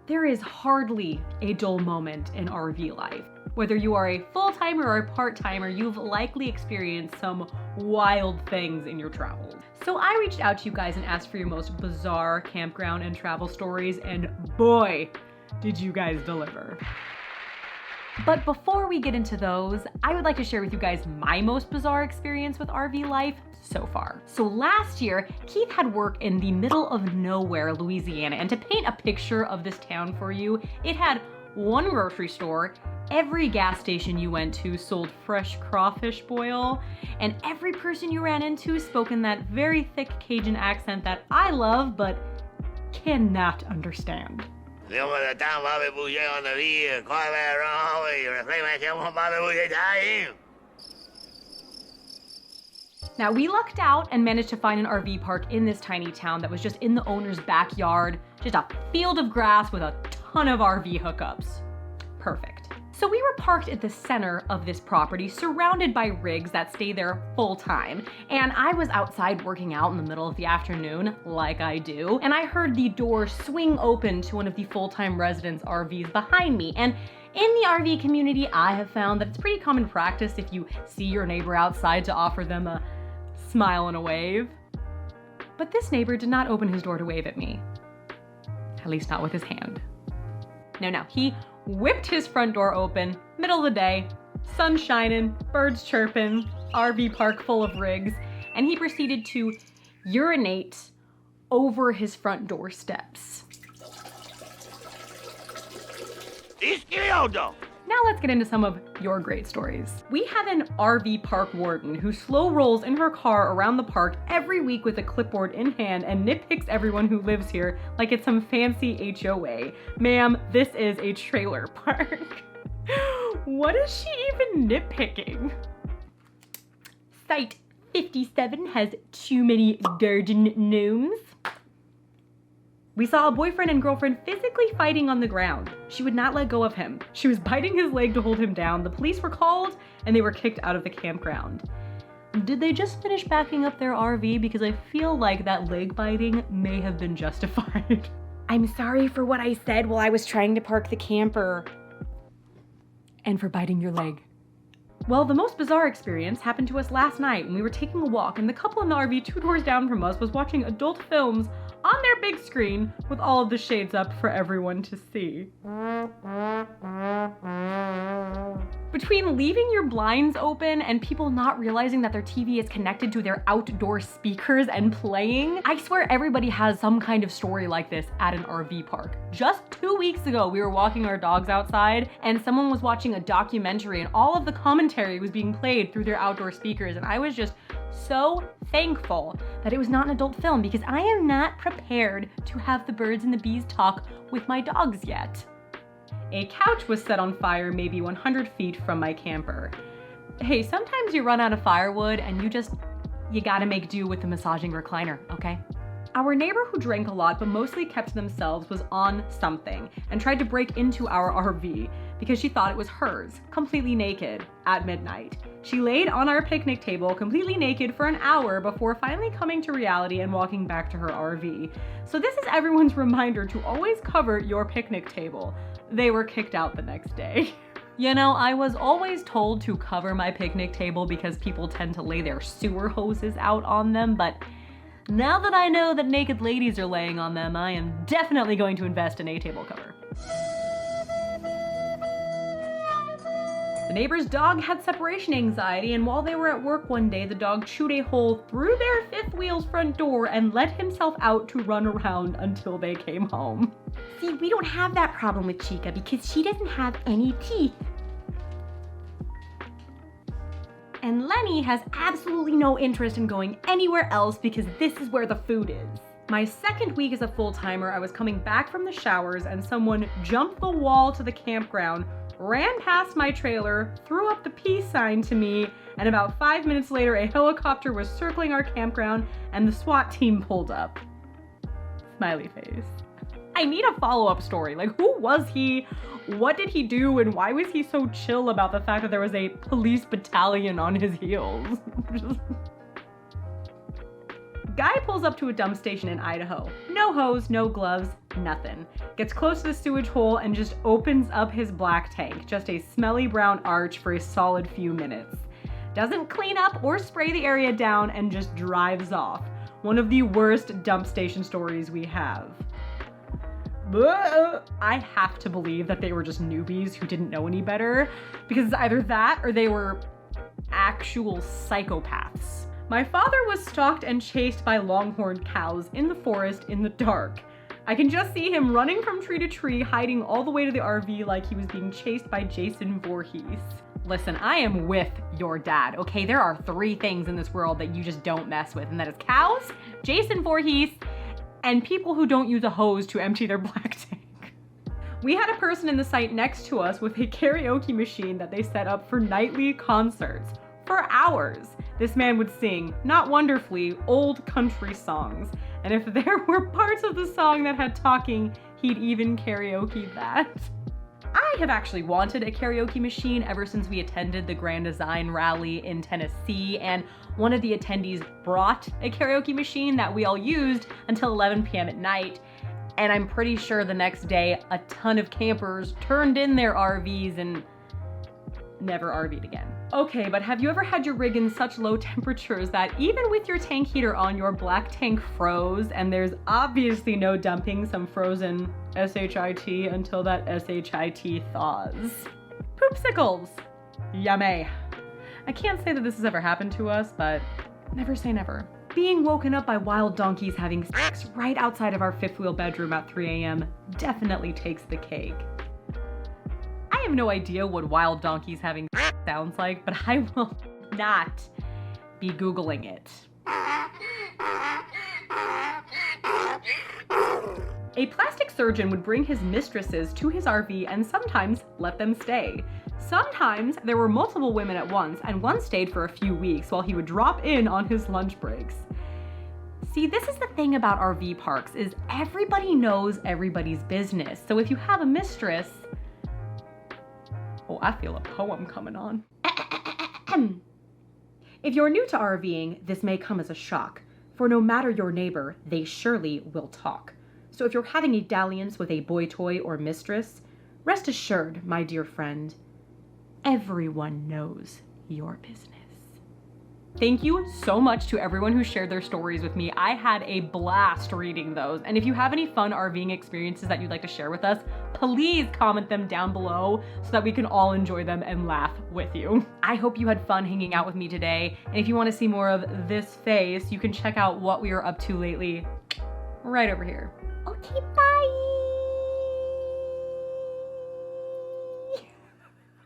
There is hardly a dull moment in RV life. Whether you are a full-timer or a part-timer, you've likely experienced some wild things in your travels. So I reached out to you guys and asked for your most bizarre campground and travel stories, and boy, did you guys deliver. But before we get into those, I would like to share with you guys my most bizarre experience with RV life so far. So last year, Keith had work in the middle of nowhere, Louisiana, and to paint a picture of this town for you, it had one grocery store, every gas station you went to sold fresh crawfish boil, and every person you ran into spoke in that very thick Cajun accent that I love but cannot understand. Now, we lucked out and managed to find an RV park in this tiny town that was just in the owner's backyard, just a field of grass with a ton of RV hookups. Perfect. So we were parked at the center of this property, surrounded by rigs that stay there full time. And I was outside working out in the middle of the afternoon, like I do, and I heard the door swing open to one of the full-time residents' RVs behind me. And in the RV community, I have found that it's pretty common practice if you see your neighbor outside to offer them a smile and a wave. But this neighbor did not open his door to wave at me. At least not with his hand. No, he whipped his front door open, middle of the day, sun shining, birds chirping, RV park full of rigs, and he proceeded to urinate over his front door steps. Now let's get into some of your great stories. We have an RV park warden who slow rolls in her car around the park every week with a clipboard in hand and nitpicks everyone who lives here like it's some fancy HOA. Ma'am, this is a trailer park. What is she even nitpicking? Site 57 has too many garden gnomes. We saw a boyfriend and girlfriend physically fighting on the ground. She would not let go of him. She was biting his leg to hold him down. The police were called and they were kicked out of the campground. Did they just finish backing up their RV? Because I feel like that leg biting may have been justified. I'm sorry for what I said while I was trying to park the camper. And for biting your leg. Well, the most bizarre experience happened to us last night when we were taking a walk and the couple in the RV 2 doors down from us was watching adult films on their big screen with all of the shades up for everyone to see. Between leaving your blinds open and people not realizing that their TV is connected to their outdoor speakers and playing, I swear everybody has some kind of story like this at an RV park. Just 2 weeks ago, we were walking our dogs outside and someone was watching a documentary and all of the commentary was being played through their outdoor speakers, and I was just so thankful that it was not an adult film because I am not prepared to have the birds and the bees talk with my dogs yet. A couch was set on fire maybe 100 feet from my camper. Hey, sometimes you run out of firewood and you gotta make do with the massaging recliner, okay? Our neighbor who drank a lot but mostly kept to themselves was on something and tried to break into our RV because she thought it was hers, completely naked, at midnight. She laid on our picnic table completely naked for an hour before finally coming to reality and walking back to her RV. So this is everyone's reminder to always cover your picnic table. They were kicked out the next day. You know, I was always told to cover my picnic table because people tend to lay their sewer hoses out on them, but now that I know that naked ladies are laying on them, I am definitely going to invest in a table cover. The neighbor's dog had separation anxiety, and while they were at work one day, the dog chewed a hole through their fifth wheel's front door and let himself out to run around until they came home. See, we don't have that problem with Chica because she doesn't have any teeth. And Lenny has absolutely no interest in going anywhere else because this is where the food is. My second week as a full-timer, I was coming back from the showers and someone jumped the wall to the campground, ran past my trailer, threw up the peace sign to me, and about 5 minutes later, a helicopter was circling our campground and the SWAT team pulled up. Smiley face. I need a follow-up story. Like, who was he? What did he do? And why was he so chill about the fact that there was a police battalion on his heels? Guy pulls up to a dump station in Idaho. No hose, no gloves, Nothing. Gets close to the sewage hole and just opens up his black tank. Just a smelly brown arch for a solid few minutes. Doesn't clean up or spray the area down and just drives off. One of the worst dump station stories we have. I have to believe that they were just newbies who didn't know any better, because it's either that or they were actual psychopaths. My father was stalked and chased by longhorn cows in the forest in the dark. I can just see him running from tree to tree, hiding all the way to the RV like he was being chased by Jason Voorhees. Listen, I am with your dad, okay? There are 3 things in this world that you just don't mess with, and that is cows, Jason Voorhees, and people who don't use a hose to empty their black tank. We had a person in the site next to us with a karaoke machine that they set up for nightly concerts. For hours, this man would sing, not wonderfully, old country songs. And if there were parts of the song that had talking, he'd even karaoke that. I have actually wanted a karaoke machine ever since we attended the Grand Design Rally in Tennessee, and one of the attendees brought a karaoke machine that we all used until 11 p.m. at night. And I'm pretty sure the next day, a ton of campers turned in their RVs and never RV'd again. Okay, but have you ever had your rig in such low temperatures that even with your tank heater on, your black tank froze, and there's obviously no dumping some frozen SHIT until that SHIT thaws? Poopsicles! Yummy. I can't say that this has ever happened to us, but never say never. Being woken up by wild donkeys having sex right outside of our fifth wheel bedroom at 3 a.m. definitely takes the cake. I have no idea what wild donkeys having sex sounds like, but I will not be Googling it. A plastic surgeon would bring his mistresses to his RV and sometimes let them stay. Sometimes there were multiple women at once, and one stayed for a few weeks while he would drop in on his lunch breaks. See, this is the thing about RV parks, is everybody knows everybody's business. So if you have a mistress... Oh, I feel a poem coming on. If you're new to RVing, this may come as a shock, for no matter your neighbor, they surely will talk. So if you're having a dalliance with a boy toy or mistress, rest assured, my dear friend, everyone knows your business. Thank you so much to everyone who shared their stories with me. I had a blast reading those. And if you have any fun RVing experiences that you'd like to share with us, please comment them down below so that we can all enjoy them and laugh with you. I hope you had fun hanging out with me today. And if you want to see more of this face, you can check out what we are up to lately right over here. Okay, bye.